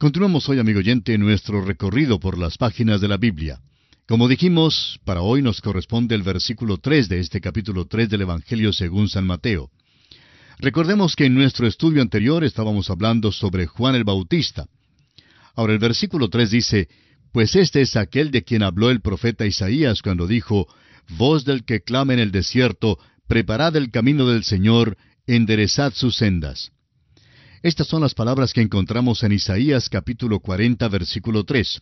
Continuamos hoy, amigo oyente, nuestro recorrido por las páginas de la Biblia. Como dijimos, para hoy nos corresponde el versículo 3 de este capítulo 3 del Evangelio según San Mateo. Recordemos que en nuestro estudio anterior estábamos hablando sobre Juan el Bautista. Ahora el versículo 3 dice, «Pues este es aquel de quien habló el profeta Isaías cuando dijo, Voz del que clama en el desierto, preparad el camino del Señor, enderezad sus sendas». Estas son las palabras que encontramos en Isaías capítulo 40, versículo 3.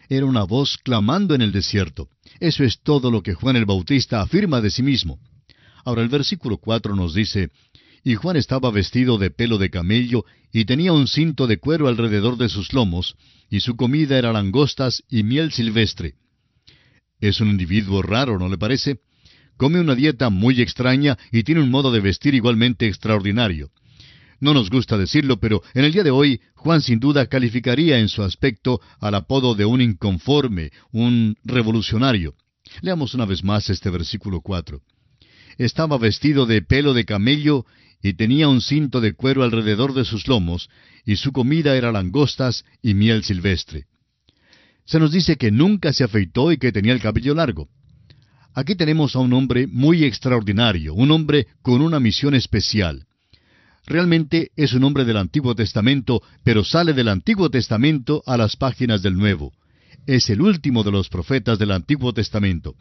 Era una voz clamando en el desierto. Eso es todo lo que Juan el Bautista afirma de sí mismo. Ahora el versículo 4 nos dice, «Y Juan estaba vestido de pelo de camello, y tenía un cinto de cuero alrededor de sus lomos, y su comida era langostas y miel silvestre». Es un individuo raro, ¿no le parece? Come una dieta muy extraña y tiene un modo de vestir igualmente extraordinario. No nos gusta decirlo, pero en el día de hoy, Juan sin duda calificaría en su aspecto al apodo de un inconforme, un revolucionario. Leamos una vez más este versículo 4. «Estaba vestido de pelo de camello y tenía un cinto de cuero alrededor de sus lomos, y su comida era langostas y miel silvestre». Se nos dice que nunca se afeitó y que tenía el cabello largo. Aquí tenemos a un hombre muy extraordinario, un hombre con una misión especial. Realmente es un hombre del Antiguo Testamento, pero sale del Antiguo Testamento a las páginas del Nuevo. Es el último de los profetas del Antiguo Testamento.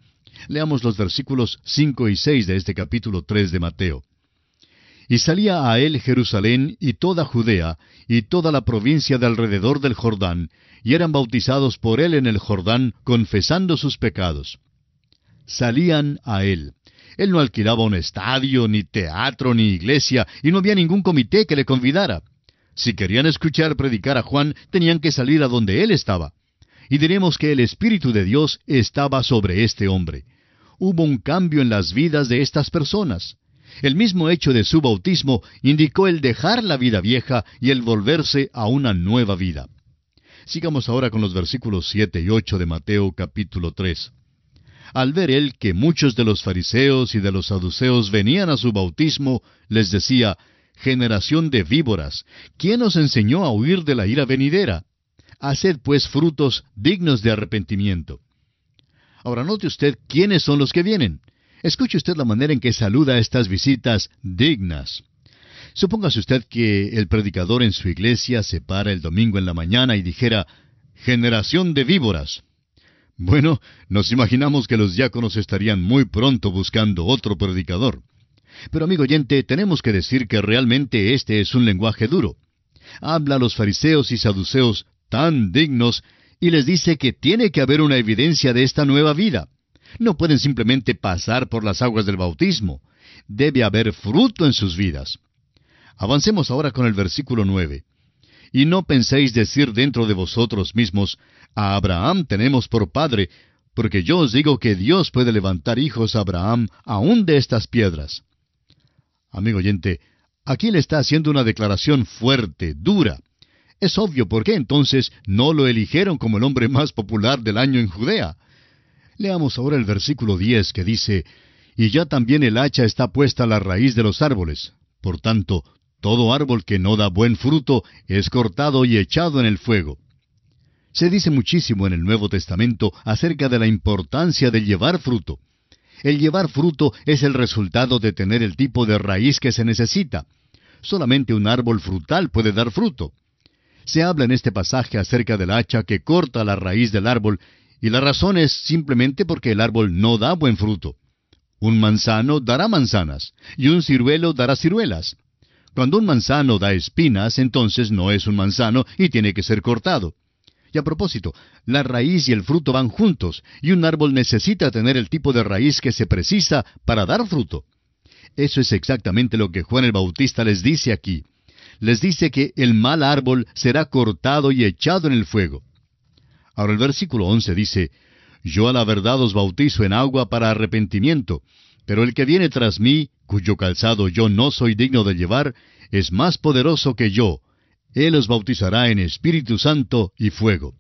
Leamos los versículos 5 y 6 de este capítulo 3 de Mateo. «Y salía a él Jerusalén y toda Judea, y toda la provincia de alrededor del Jordán, y eran bautizados por él en el Jordán, confesando sus pecados». Salían a él. Él no alquilaba un estadio, ni teatro, ni iglesia, y no había ningún comité que le convidara. Si querían escuchar predicar a Juan, tenían que salir a donde él estaba. Y diremos que el Espíritu de Dios estaba sobre este hombre. Hubo un cambio en las vidas de estas personas. El mismo hecho de su bautismo indicó el dejar la vida vieja y el volverse a una nueva vida. Sigamos ahora con los versículos 7 y 8 de Mateo capítulo 3. Al ver él que muchos de los fariseos y de los saduceos venían a su bautismo, les decía, «Generación de víboras, ¿quién os enseñó a huir de la ira venidera? Haced pues frutos dignos de arrepentimiento». Ahora note usted quiénes son los que vienen. Escuche usted la manera en que saluda estas visitas dignas. Supóngase usted que el predicador en su iglesia se para el domingo en la mañana y dijera, «Generación de víboras». Bueno, nos imaginamos que los diáconos estarían muy pronto buscando otro predicador. Pero amigo oyente, tenemos que decir que realmente este es un lenguaje duro. Habla a los fariseos y saduceos tan dignos y les dice que tiene que haber una evidencia de esta nueva vida. No pueden simplemente pasar por las aguas del bautismo. Debe haber fruto en sus vidas. Avancemos ahora con el versículo 9. «Y no penséis decir dentro de vosotros mismos, a Abraham tenemos por padre, porque yo os digo que Dios puede levantar hijos a Abraham aún de estas piedras». Amigo oyente, aquí le está haciendo una declaración fuerte, dura. Es obvio por qué entonces no lo eligieron como el hombre más popular del año en Judea. Leamos ahora el versículo 10 que dice, «Y ya también el hacha está puesta a la raíz de los árboles. Por tanto, todo árbol que no da buen fruto es cortado y echado en el fuego». Se dice muchísimo en el Nuevo Testamento acerca de la importancia de llevar fruto. El llevar fruto es el resultado de tener el tipo de raíz que se necesita. Solamente un árbol frutal puede dar fruto. Se habla en este pasaje acerca del hacha que corta la raíz del árbol, y la razón es simplemente porque el árbol no da buen fruto. Un manzano dará manzanas, y un ciruelo dará ciruelas. Cuando un manzano da espinas, entonces no es un manzano y tiene que ser cortado. Y a propósito, la raíz y el fruto van juntos, y un árbol necesita tener el tipo de raíz que se precisa para dar fruto. Eso es exactamente lo que Juan el Bautista les dice aquí. Les dice que el mal árbol será cortado y echado en el fuego. Ahora el versículo 11 dice, «Yo a la verdad os bautizo en agua para arrepentimiento, pero el que viene tras mí, cuyo calzado yo no soy digno de llevar, es más poderoso que yo. Él os bautizará en Espíritu Santo y fuego».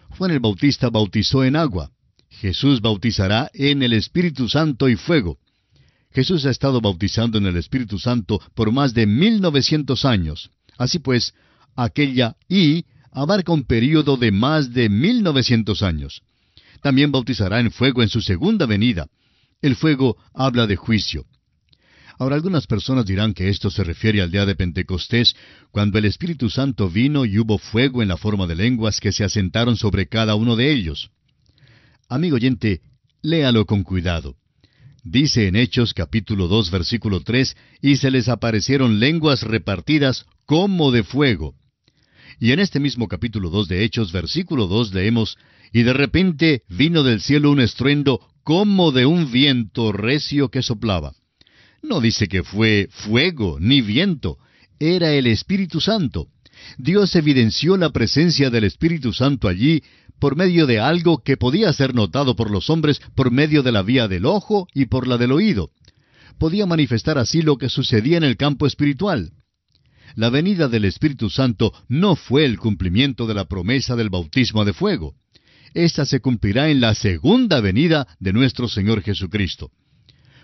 Juan el Bautista bautizó en agua. Jesús bautizará en el Espíritu Santo y fuego. Jesús ha estado bautizando en el Espíritu Santo por más de 1900 años. Así pues, aquella «y» abarca un período de más de 1900 años. También bautizará en fuego en su segunda venida. El fuego habla de juicio. Ahora, algunas personas dirán que esto se refiere al día de Pentecostés, cuando el Espíritu Santo vino y hubo fuego en la forma de lenguas que se asentaron sobre cada uno de ellos. Amigo oyente, léalo con cuidado. Dice en Hechos capítulo 2 versículo 3, y se les aparecieron lenguas repartidas como de fuego. Y en este mismo capítulo 2 de Hechos, versículo 2, leemos, y de repente vino del cielo un estruendo como de un viento recio que soplaba. No dice que fue fuego ni viento, era el Espíritu Santo. Dios evidenció la presencia del Espíritu Santo allí por medio de algo que podía ser notado por los hombres por medio de la vía del ojo y por la del oído. Podía manifestar así lo que sucedía en el campo espiritual. La venida del Espíritu Santo no fue el cumplimiento de la promesa del bautismo de fuego. Esta se cumplirá en la segunda venida de nuestro Señor Jesucristo.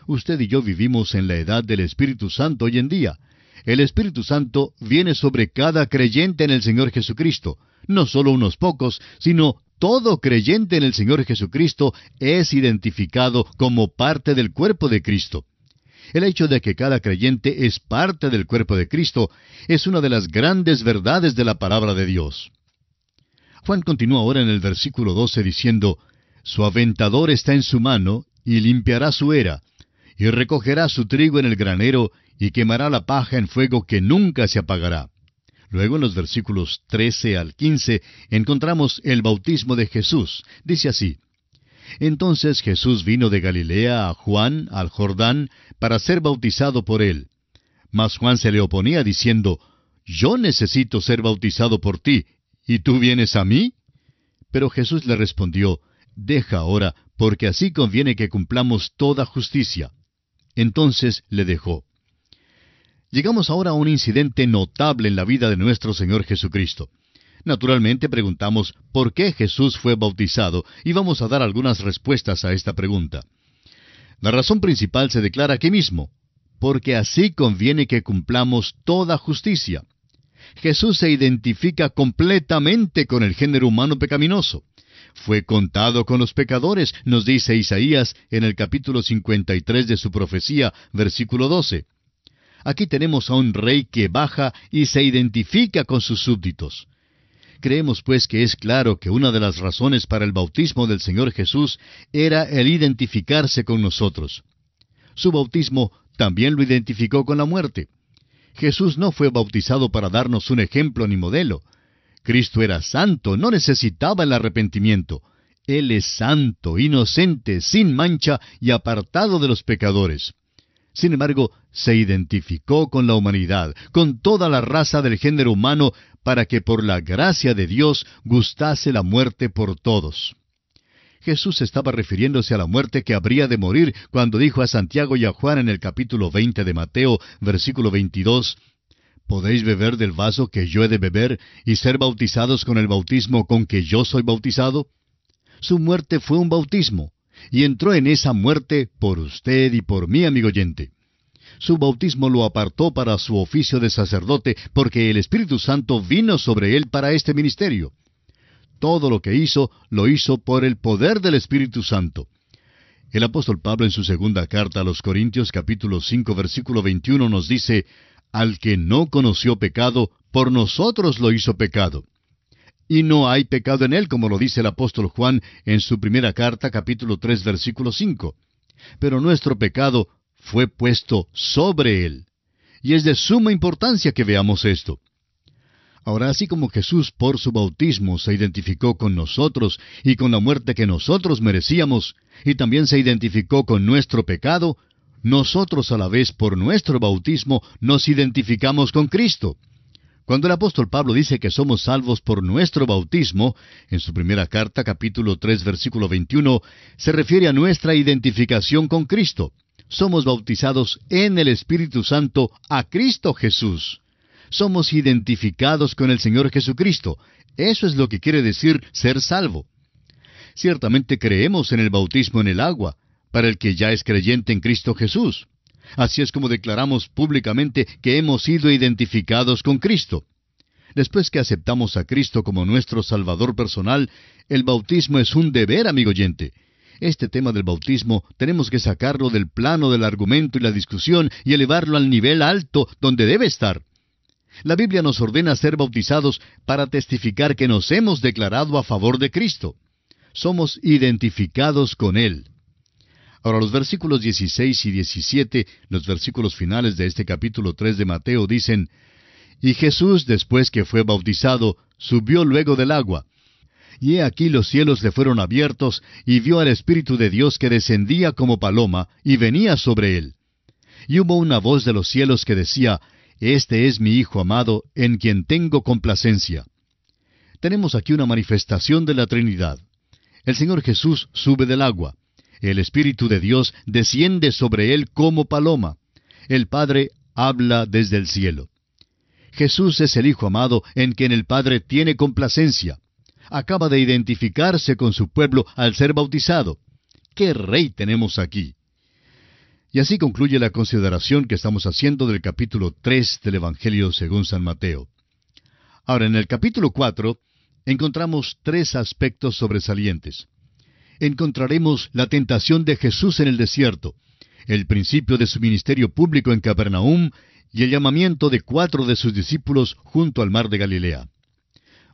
Usted y yo vivimos en la edad del Espíritu Santo hoy en día. El Espíritu Santo viene sobre cada creyente en el Señor Jesucristo. No solo unos pocos, sino todo creyente en el Señor Jesucristo es identificado como parte del cuerpo de Cristo. El hecho de que cada creyente es parte del cuerpo de Cristo es una de las grandes verdades de la palabra de Dios. Juan continúa ahora en el versículo 12 diciendo, «Su aventador está en su mano, y limpiará su era, y recogerá su trigo en el granero, y quemará la paja en fuego que nunca se apagará». Luego en los versículos 13 al 15 encontramos el bautismo de Jesús. Dice así, «Entonces Jesús vino de Galilea a Juan, al Jordán, para ser bautizado por él. Mas Juan se le oponía diciendo, «Yo necesito ser bautizado por ti, ¿y tú vienes a mí?» Pero Jesús le respondió, «Deja ahora, porque así conviene que cumplamos toda justicia». Entonces le dejó. Llegamos ahora a un incidente notable en la vida de nuestro Señor Jesucristo. Naturalmente preguntamos por qué Jesús fue bautizado y vamos a dar algunas respuestas a esta pregunta. La razón principal se declara aquí mismo, porque así conviene que cumplamos toda justicia. Jesús se identifica completamente con el género humano pecaminoso. Fue contado con los pecadores, nos dice Isaías en el capítulo 53 de su profecía, versículo 12. Aquí tenemos a un rey que baja y se identifica con sus súbditos. Creemos pues que es claro que una de las razones para el bautismo del Señor Jesús era el identificarse con nosotros. Su bautismo también lo identificó con la muerte. Jesús no fue bautizado para darnos un ejemplo ni modelo. Cristo era santo, no necesitaba el arrepentimiento. Él es santo, inocente, sin mancha y apartado de los pecadores. Sin embargo, se identificó con la humanidad, con toda la raza del género humano, para que por la gracia de Dios gustase la muerte por todos. Jesús estaba refiriéndose a la muerte que habría de morir cuando dijo a Santiago y a Juan en el capítulo 20 de Mateo, versículo 22, «¿Podéis beber del vaso que yo he de beber y ser bautizados con el bautismo con que yo soy bautizado?» Su muerte fue un bautismo, y entró en esa muerte por usted y por mí, amigo oyente. Su bautismo lo apartó para su oficio de sacerdote, porque el Espíritu Santo vino sobre él para este ministerio. Todo lo que hizo, lo hizo por el poder del Espíritu Santo. El apóstol Pablo en su segunda carta a los Corintios, capítulo 5, versículo 21, nos dice, «Al que no conoció pecado, por nosotros lo hizo pecado». Y no hay pecado en él, como lo dice el apóstol Juan en su primera carta, capítulo 3, versículo 5. Pero nuestro pecado fue puesto sobre él. Y es de suma importancia que veamos esto. Ahora, así como Jesús por su bautismo se identificó con nosotros y con la muerte que nosotros merecíamos, y también se identificó con nuestro pecado, nosotros a la vez por nuestro bautismo nos identificamos con Cristo. Cuando el apóstol Pablo dice que somos salvos por nuestro bautismo, en su primera carta, capítulo 3, versículo 21, se refiere a nuestra identificación con Cristo. Somos bautizados en el Espíritu Santo a Cristo Jesús. Somos identificados con el Señor Jesucristo. Eso es lo que quiere decir ser salvo. Ciertamente creemos en el bautismo en el agua, para el que ya es creyente en Cristo Jesús. Así es como declaramos públicamente que hemos sido identificados con Cristo. Después que aceptamos a Cristo como nuestro Salvador personal, el bautismo es un deber, amigo oyente. Este tema del bautismo tenemos que sacarlo del plano del argumento y la discusión y elevarlo al nivel alto donde debe estar. La Biblia nos ordena ser bautizados para testificar que nos hemos declarado a favor de Cristo. Somos identificados con Él. Ahora, los versículos 16 y 17, los versículos finales de este capítulo 3 de Mateo, dicen: Y Jesús, después que fue bautizado, subió luego del agua. Y he aquí los cielos le fueron abiertos, y vio al Espíritu de Dios que descendía como paloma, y venía sobre él. Y hubo una voz de los cielos que decía: Este es mi Hijo amado, en quien tengo complacencia. Tenemos aquí una manifestación de la Trinidad. El Señor Jesús sube del agua. El Espíritu de Dios desciende sobre él como paloma. El Padre habla desde el cielo. Jesús es el Hijo amado en quien el Padre tiene complacencia. Acaba de identificarse con su pueblo al ser bautizado. ¡Qué rey tenemos aquí! Y así concluye la consideración que estamos haciendo del capítulo 3 del Evangelio según San Mateo. Ahora, en el capítulo 4, encontramos tres aspectos sobresalientes. Encontraremos la tentación de Jesús en el desierto, el principio de su ministerio público en Capernaum y el llamamiento de 4 de sus discípulos junto al mar de Galilea.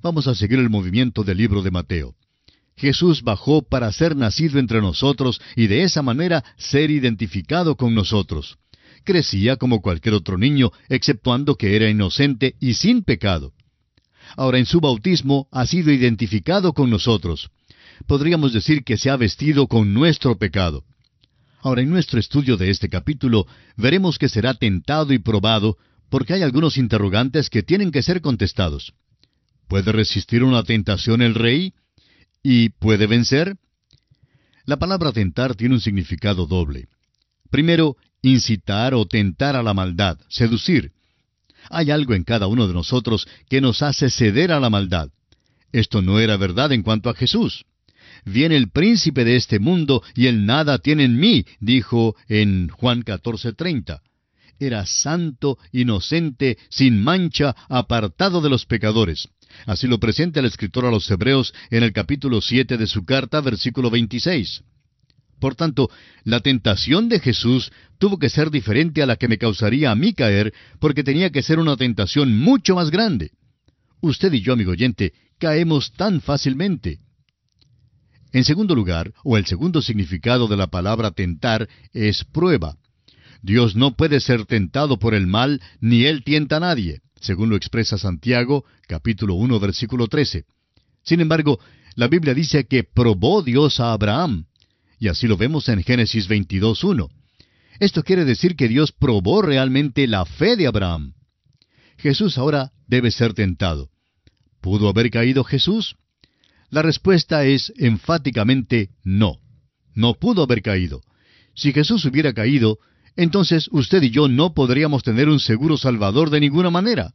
Vamos a seguir el movimiento del libro de Mateo. Jesús bajó para ser nacido entre nosotros y de esa manera ser identificado con nosotros. Crecía como cualquier otro niño, exceptuando que era inocente y sin pecado. Ahora, en su bautismo ha sido identificado con nosotros. Podríamos decir que se ha vestido con nuestro pecado. Ahora, en nuestro estudio de este capítulo, veremos que será tentado y probado, porque hay algunos interrogantes que tienen que ser contestados. ¿Puede resistir una tentación el rey? ¿Y puede vencer? La palabra tentar tiene un significado doble. Primero, incitar o tentar a la maldad, seducir. Hay algo en cada uno de nosotros que nos hace ceder a la maldad. Esto no era verdad en cuanto a Jesús. Viene el príncipe de este mundo y él nada tiene en mí, dijo en Juan 14:30. Era santo, inocente, sin mancha, apartado de los pecadores. Así lo presenta el escritor a los Hebreos en el capítulo 7 de su carta, versículo 26. Por tanto, la tentación de Jesús tuvo que ser diferente a la que me causaría a mí caer, porque tenía que ser una tentación mucho más grande. Usted y yo, amigo oyente, caemos tan fácilmente. En segundo lugar, o el segundo significado de la palabra tentar, es prueba. Dios no puede ser tentado por el mal, ni Él tienta a nadie, según lo expresa Santiago, capítulo 1, versículo 13. Sin embargo, la Biblia dice que probó Dios a Abraham, y así lo vemos en Génesis 22:1. Esto quiere decir que Dios probó realmente la fe de Abraham. Jesús ahora debe ser tentado. ¿Pudo haber caído Jesús? La respuesta es enfáticamente no. No pudo haber caído. Si Jesús hubiera caído, entonces usted y yo no podríamos tener un seguro Salvador de ninguna manera.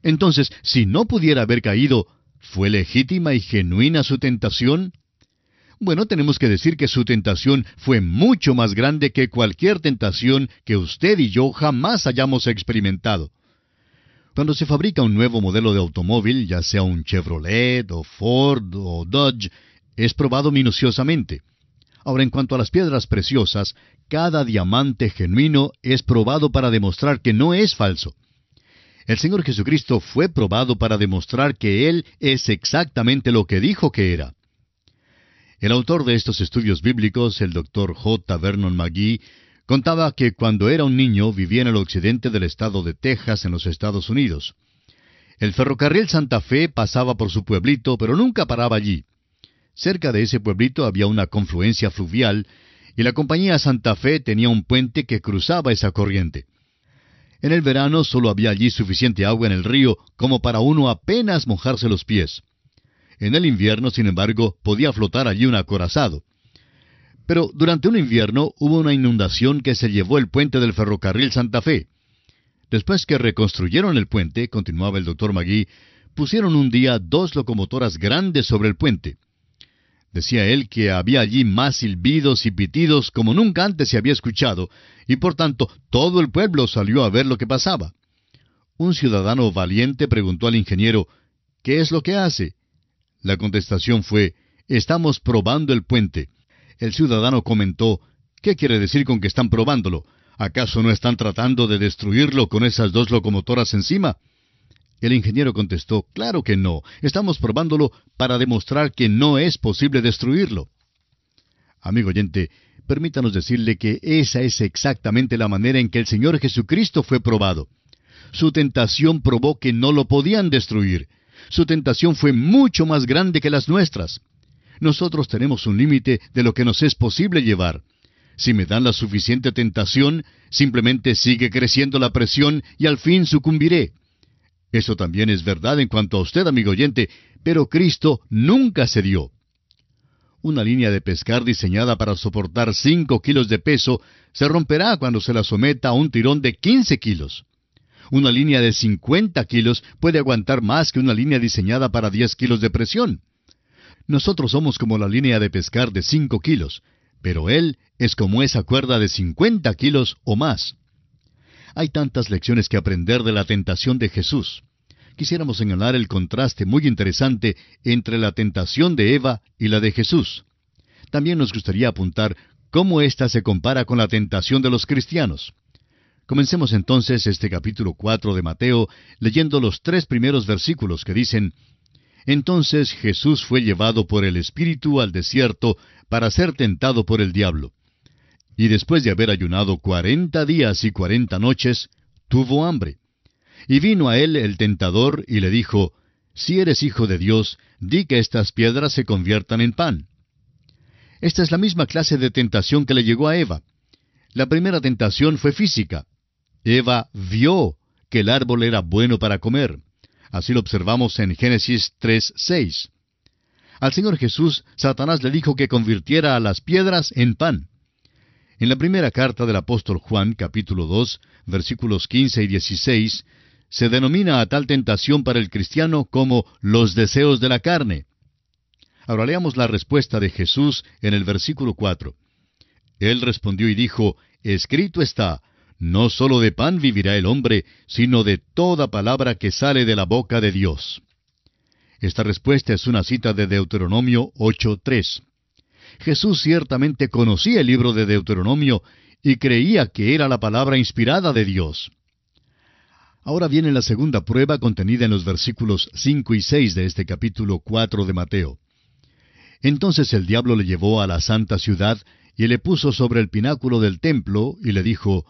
Entonces, si no pudiera haber caído, ¿fue legítima y genuina su tentación? Bueno, tenemos que decir que su tentación fue mucho más grande que cualquier tentación que usted y yo jamás hayamos experimentado. Cuando se fabrica un nuevo modelo de automóvil, ya sea un Chevrolet, o Ford, o Dodge, es probado minuciosamente. Ahora, en cuanto a las piedras preciosas, cada diamante genuino es probado para demostrar que no es falso. El Señor Jesucristo fue probado para demostrar que Él es exactamente lo que dijo que era. El autor de estos estudios bíblicos, el Dr. J. Vernon McGee, contaba que cuando era un niño vivía en el occidente del estado de Texas, en los Estados Unidos. El ferrocarril Santa Fe pasaba por su pueblito, pero nunca paraba allí. Cerca de ese pueblito había una confluencia fluvial, y la compañía Santa Fe tenía un puente que cruzaba esa corriente. En el verano solo había allí suficiente agua en el río como para uno apenas mojarse los pies. En el invierno, sin embargo, podía flotar allí un acorazado. Pero durante un invierno hubo una inundación que se llevó el puente del ferrocarril Santa Fe. Después que reconstruyeron el puente, continuaba el Dr. McGee, pusieron un día 2 locomotoras grandes sobre el puente. Decía él que había allí más silbidos y pitidos como nunca antes se había escuchado, y por tanto todo el pueblo salió a ver lo que pasaba. Un ciudadano valiente preguntó al ingeniero, ¿qué es lo que hace? La contestación fue, estamos probando el puente. El ciudadano comentó, ¿qué quiere decir con que están probándolo? ¿Acaso no están tratando de destruirlo con esas dos locomotoras encima? El ingeniero contestó, claro que no, estamos probándolo para demostrar que no es posible destruirlo. Amigo oyente, permítanos decirle que esa es exactamente la manera en que el Señor Jesucristo fue probado. Su tentación probó que no lo podían destruir. Su tentación fue mucho más grande que las nuestras. Nosotros tenemos un límite de lo que nos es posible llevar. Si me dan la suficiente tentación, simplemente sigue creciendo la presión y al fin sucumbiré. Eso también es verdad en cuanto a usted, amigo oyente, pero Cristo nunca cedió. Una línea de pescar diseñada para soportar 5 kilos de peso se romperá cuando se la someta a un tirón de 15 kilos. Una línea de 50 kilos puede aguantar más que una línea diseñada para 10 kilos de presión. Nosotros somos como la línea de pescar de 5 kilos, pero Él es como esa cuerda de 50 kilos o más. Hay tantas lecciones que aprender de la tentación de Jesús. Quisiéramos señalar el contraste muy interesante entre la tentación de Eva y la de Jesús. También nos gustaría apuntar cómo ésta se compara con la tentación de los cristianos. Comencemos entonces este capítulo 4 de Mateo leyendo los 3 primeros versículos que dicen, Entonces Jesús fue llevado por el Espíritu al desierto para ser tentado por el diablo. Y después de haber ayunado 40 días y 40 noches, tuvo hambre. Y vino a él el tentador y le dijo, Si eres hijo de Dios, di que estas piedras se conviertan en pan. Esta es la misma clase de tentación que le llegó a Eva. La primera tentación fue física. Eva vio que el árbol era bueno para comer. Así lo observamos en Génesis 3:6. Al Señor Jesús, Satanás le dijo que convirtiera a las piedras en pan. En la primera carta del apóstol Juan, capítulo 2, versículos 15 y 16, se denomina a tal tentación para el cristiano como los deseos de la carne. Ahora leamos la respuesta de Jesús en el versículo 4. Él respondió y dijo, Escrito está, no sólo de pan vivirá el hombre, sino de toda palabra que sale de la boca de Dios. Esta respuesta es una cita de Deuteronomio 8:3. Jesús ciertamente conocía el libro de Deuteronomio y creía que era la palabra inspirada de Dios. Ahora viene la segunda prueba contenida en los versículos 5 y 6 de este capítulo 4 de Mateo. Entonces el diablo le llevó a la santa ciudad y le puso sobre el pináculo del templo y le dijo,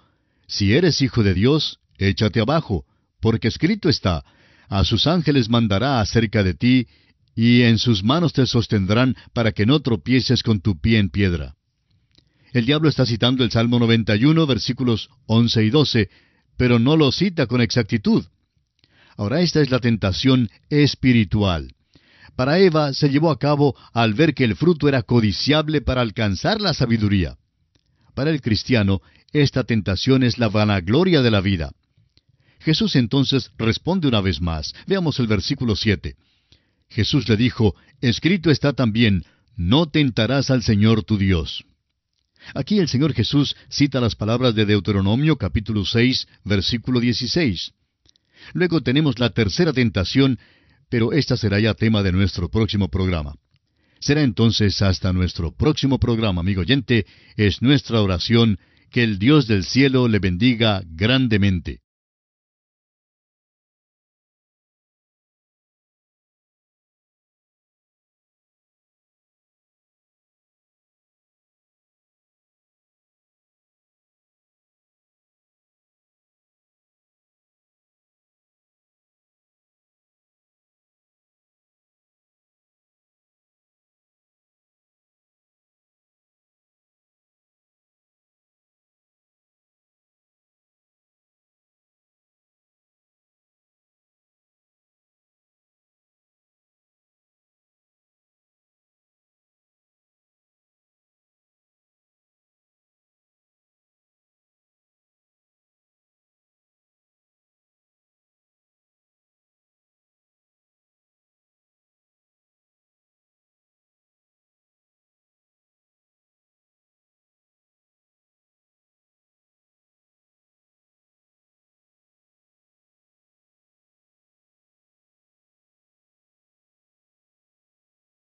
Si eres hijo de Dios, échate abajo, porque escrito está, a sus ángeles mandará acerca de ti, y en sus manos te sostendrán para que no tropieces con tu pie en piedra. El diablo está citando el Salmo 91, versículos 11 y 12, pero no lo cita con exactitud. Ahora esta es la tentación espiritual. Para Eva se llevó a cabo al ver que el fruto era codiciable para alcanzar la sabiduría. Para el cristiano, esta tentación es la vanagloria de la vida. Jesús entonces responde una vez más. Veamos el versículo 7. Jesús le dijo, Escrito está también, no tentarás al Señor tu Dios. Aquí el Señor Jesús cita las palabras de Deuteronomio capítulo 6, versículo 16. Luego tenemos la tercera tentación, pero esta será ya tema de nuestro próximo programa. Será entonces hasta nuestro próximo programa, amigo oyente. Es nuestra oración que el Dios del cielo le bendiga grandemente.